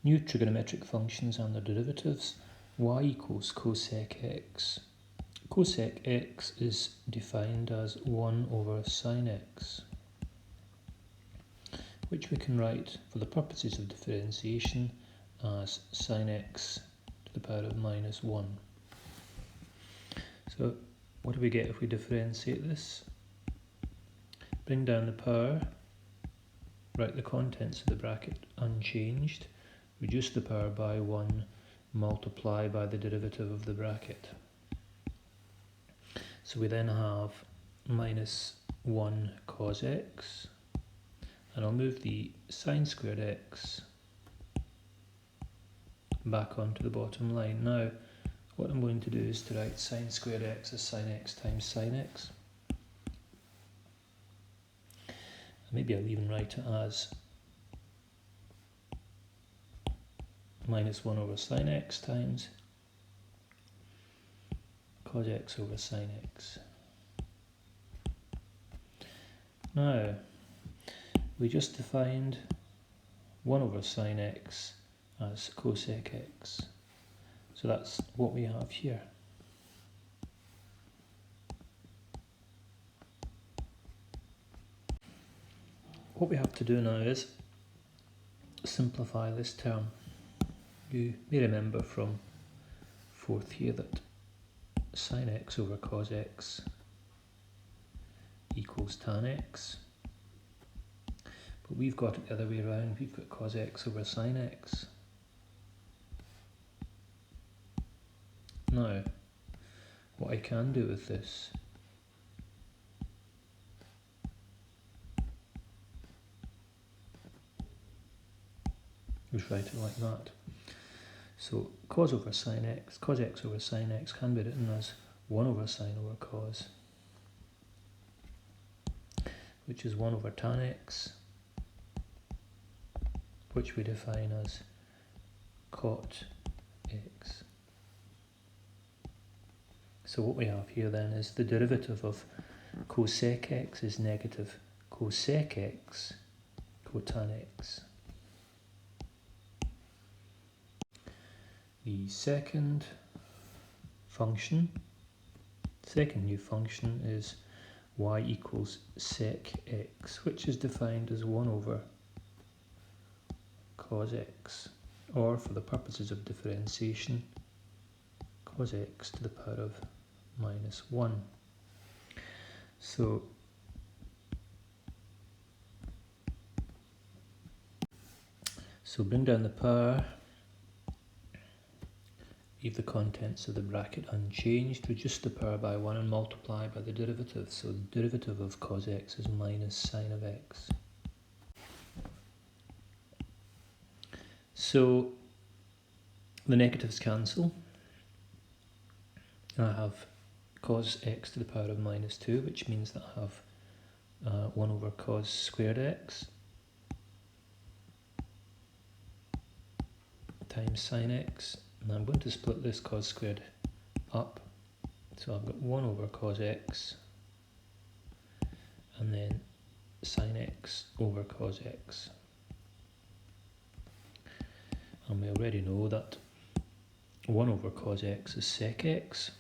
New trigonometric functions and their derivatives. Y equals cosec x. Cosec x is defined as 1 over sine x, which we can write for the purposes of differentiation as sine x to the power of minus 1. So what do we get if we differentiate this? Bring down the power, write the contents of the bracket unchanged, reduce the power by 1, multiply by the derivative of the bracket. So we then have minus 1 cos x, and I'll move the sine squared x back onto the bottom line. Now what I'm going to do is to write sine squared x as sine x times sine x. Maybe I'll even write it as minus 1 over sine x times cos x over sine x. Now, we just defined 1 over sine x as cosec x. So that's what we have here. What we have to do now is simplify this term. You may remember from 4th year that sine x over cos x equals tan x. But we've got it the other way around. We've got cos x over sine x. Now, what I can do with this is write it like that. So cos over sine x, cos x over sine x can be written as 1 over sine over cos, which is 1 over tan x, which we define as cot x. So what we have here then is the derivative of cosec x is negative cosec x cotan x. The second new function is y equals sec x, which is defined as 1 over cos x, or for the purposes of differentiation, cos x to the power of minus 1. So bring down the power, leave the contents of the bracket unchanged, reduce the power by 1 and multiply by the derivative. So the derivative of cos x is minus sine of x. So the negatives cancel. I have cos x to the power of minus 2, which means that I have 1 over cos squared x times sine x. And I'm going to split this cos squared up. So I've got 1 over cos x and then sine x over cos x. And we already know that 1 over cos x is sec x.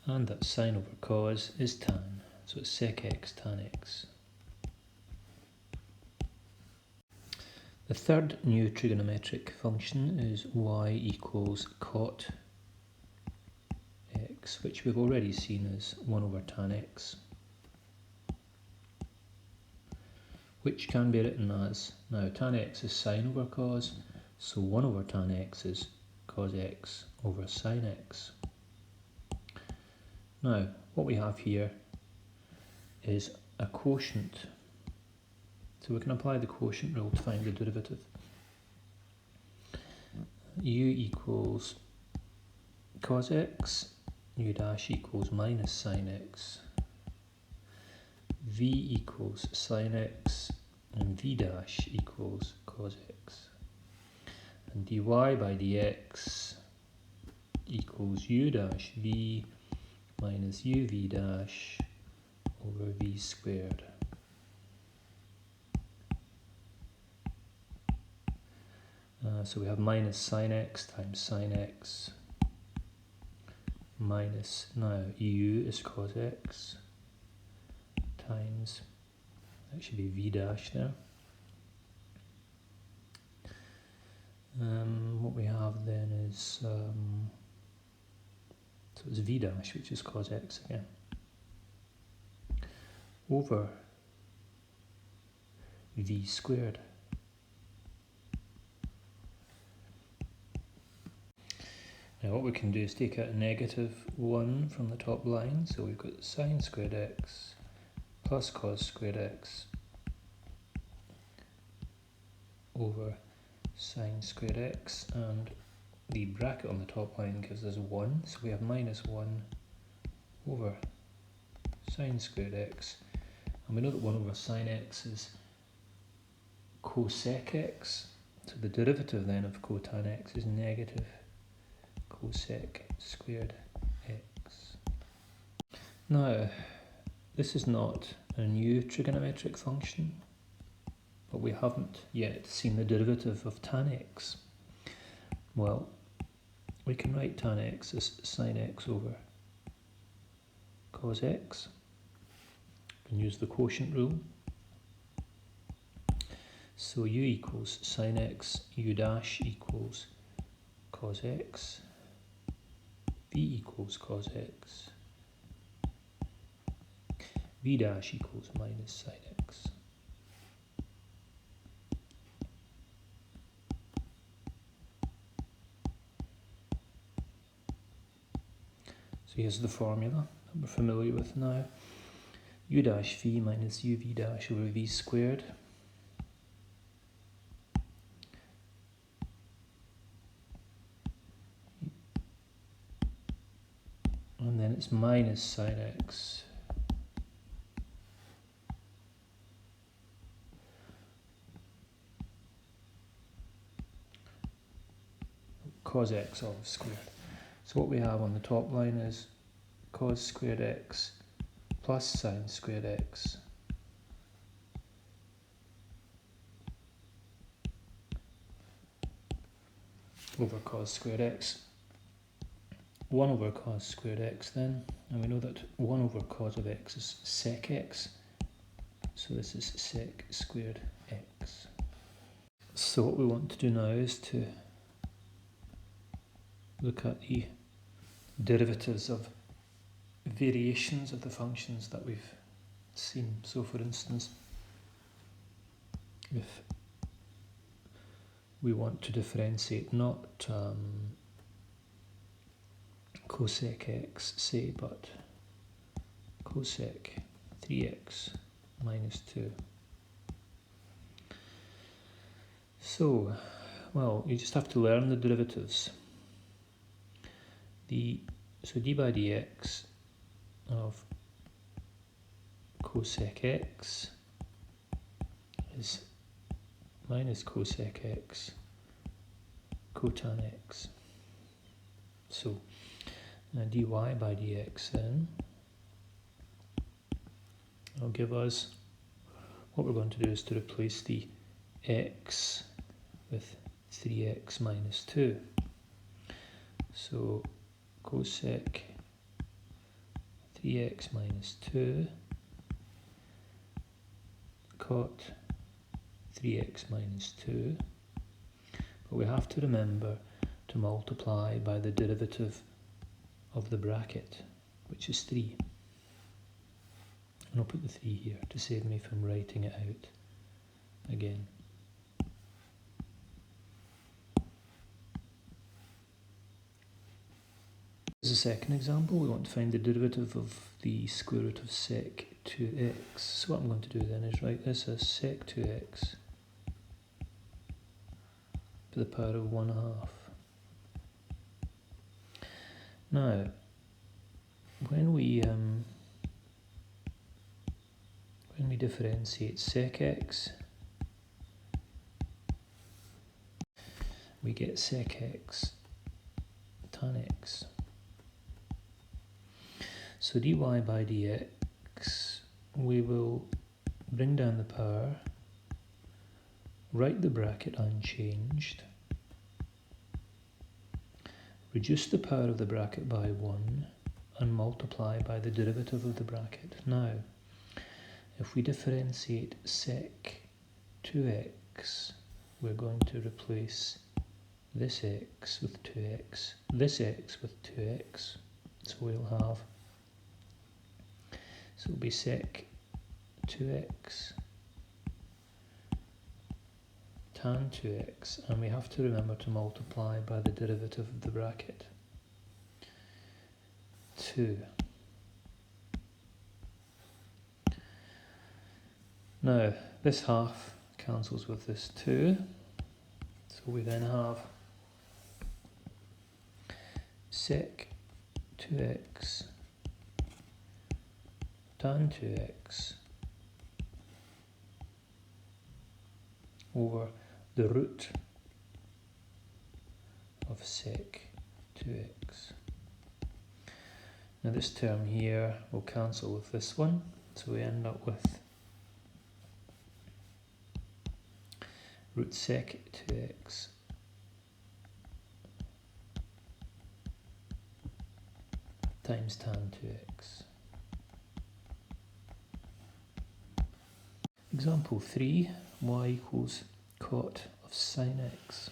And that sine over cos is tan. So it's sec x tan x. The third new trigonometric function is y equals cot x, which we've already seen as 1 over tan x, which can be written as, now tan x is sine over cos, so 1 over tan x is cos x over sine x. Now, what we have here is a quotient. So we can apply the quotient rule to find the derivative. U equals cos x, u dash equals minus sine x, v equals sine x, and v dash equals cos x. And dy by dx equals u dash v minus uv dash over v squared. So we have minus sine x times sine x minus, now u is cos x times, that should be v dash there. What we have then is, so it's v dash, which is cos x again, over v squared. Now what we can do is take out a negative 1 from the top line, so we've got sine squared x plus cos squared x over sine squared x, and the bracket on the top line gives us 1, so we have minus 1 over sine squared x, and we know that 1 over sine x is cosec x, so the derivative then of cotan x is negative cosec squared x. Now, this is not a new trigonometric function, but we haven't yet seen the derivative of tan x. Well, we can write tan x as sine x over cos x. We can use the quotient rule. So u equals sine x, u dash equals cos x, v equals cos x, v dash equals minus sine x. So here's the formula that we're familiar with now. U dash v minus uv dash over v squared. And then it's minus sine x cos x all squared. So what we have on the top line is cos squared x plus sine squared x over cos squared x. 1 over cos squared x then, and we know that 1 over cos of x is sec x, so this is sec squared x. So what we want to do now is to look at the derivatives of variations of the functions that we've seen. So for instance, if we want to differentiate not cosec x, say, but cosec 3x minus 2. So, well, you just have to learn the derivatives. So d by dx of cosec x is minus cosec x cotan x. So dy by dx then will give us, what we're going to do is to replace the x with 3x minus 2. So cosec 3x minus 2 cot 3x minus 2, but we have to remember to multiply by the derivative of the bracket, which is 3. And I'll put the 3 here to save me from writing it out again. As a second example, we want to find the derivative of the square root of sec 2x. So what I'm going to do then is write this as sec 2x to the power of 1/2. Now, when we differentiate sec x, we get sec x tan x. So dy by dx, we will bring down the power, write the bracket unchanged, reduce the power of the bracket by 1 and multiply by the derivative of the bracket. Now, if we differentiate sec 2x, we're going to replace this x with 2x, this x with 2x, so we'll have, so it'll be sec 2x tan 2x, and we have to remember to multiply by the derivative of the bracket. 2. Now, this half cancels with this 2, so we then have sec 2x tan 2x over the root of sec 2x. Now this term here will cancel with this one, so we end up with root sec 2x times tan 2x. Example 3, y equals cot of sin x.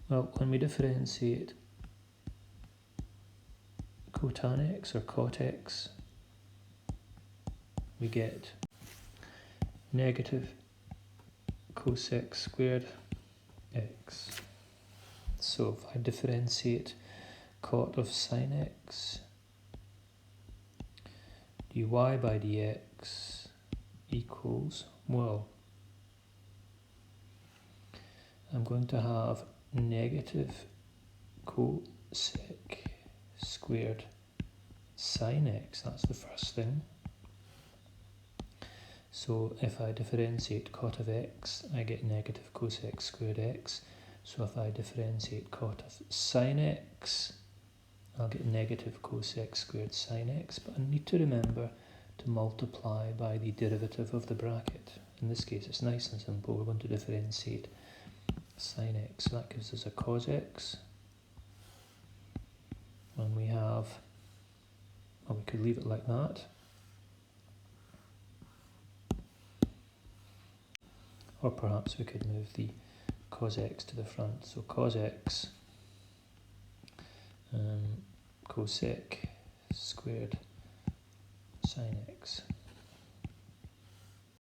Well, when we differentiate cotan x or cot x, we get negative cosec squared x. So if I differentiate cot of sin x, dy by dx equals, well, I'm going to have negative cosec squared sin x, that's the first thing. So if I differentiate cot of x, I get negative cosec squared x. So if I differentiate cot of sin x, I'll get negative cosec squared sin x, but I need to remember to multiply by the derivative of the bracket. In this case it's nice and simple, we're going to differentiate sin x, so that gives us a cos x, and we have, well, we could leave it like that, or perhaps we could move the cos x to the front, so cos x cosec squared sin x.